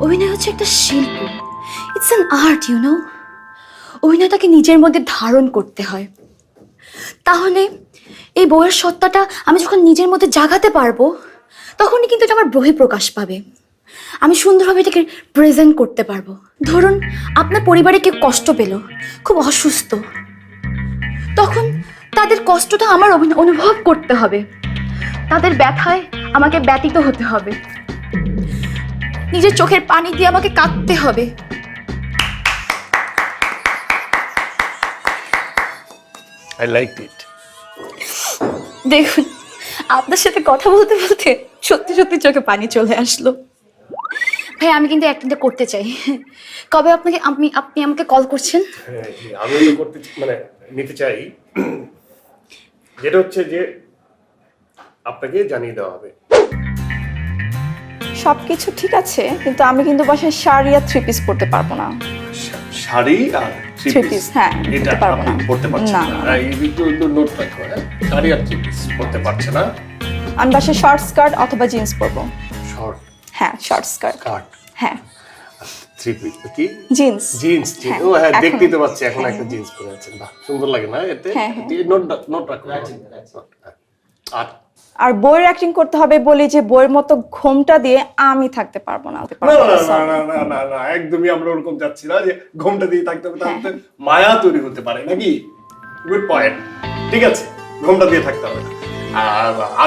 অভিনয় হচ্ছে একটা শিল্প, it's an art you know. অভিনয়টাকে নিজের মধ্যে ধারণ করতে হয়, তাহলে এই বইয়ের সত্তাটা আমি যখন নিজের মধ্যে জাগাতে পারবো তখনই কিন্তু এটা আমার বহিঃপ্রকাশ পাবে। আমি সুন্দরভাবে এটাকে প্রেজেন্ট করতে পারবো। ধরুন আপনার পরিবারে কেউ কষ্ট পেল, খুব অসুস্থ, তখন তাদের কষ্টটা আমার অনুভব করতে হবে, তাদের ব্যথায় আমাকে ব্যতীত হতে হবে, নিজের চোখের পানি দিয়ে আমাকে কাঁদতে হবে। I like it. দেখুন, আপনার সাথে কথা বলতে বলতে সত্যি সত্যি চোখে পানি চলে আসলো। ভাই আমি কিন্তু অ্যাক্টিংটা করতে চাই, কবে আপনাকে আপনি আমাকে কল করছেন? হ্যাঁ, আমি তো করতে মানে নিতে চাই, যেটা হচ্ছে যে আপনাকে জানিয়ে দেওয়া হবে। সবকিছু ঠিক আছে, কিন্তু আমি কিন্তু বাসায় শাড়ি আর 3 পিস পরতে পারবো না। শাড়ি আর 3 পিস, হ্যাঁ, এটা পরতে পারবো না। পড়তে পারছে না, না। এই একটু নোট রাখো, হ্যাঁ? শাড়ি আর 3 পিস পড়তে পারছে না। আমি বাসায় শর্ট স্কার্ট অথবা জিন্স পরবো। শর্ট হ্যাঁ, শর্ট স্কার্ট। কাট হ্যাঁ, 3 পিস কি জিন্স। জিন্স। হ্যাঁ, ও হ্যাঁ, এখন- দেখতেই তো পাচ্ছি এখন হ্যাঁ, একটা জিন্স পরে আছেন। বাহ, সুন্দর লাগে না এতে? হ্যাঁ, হ্যাঁ। নোট রাখো। আর আর বইয়ের অ্যাক্টিং করতে হবে বলি যে বইয়ের মতো ঘোমটা দিয়ে আমি থাকতে পারবো না। না, একদমই আমরা ওরকম যাচ্ছি না যে ঘোমটা দিয়ে থাকতে হবে, তাহলে তো মায়া তৈরি হতে পারে নাকি? Good point. ঠিক আছে, ঘোমটা দিয়ে থাকতে হবে। আর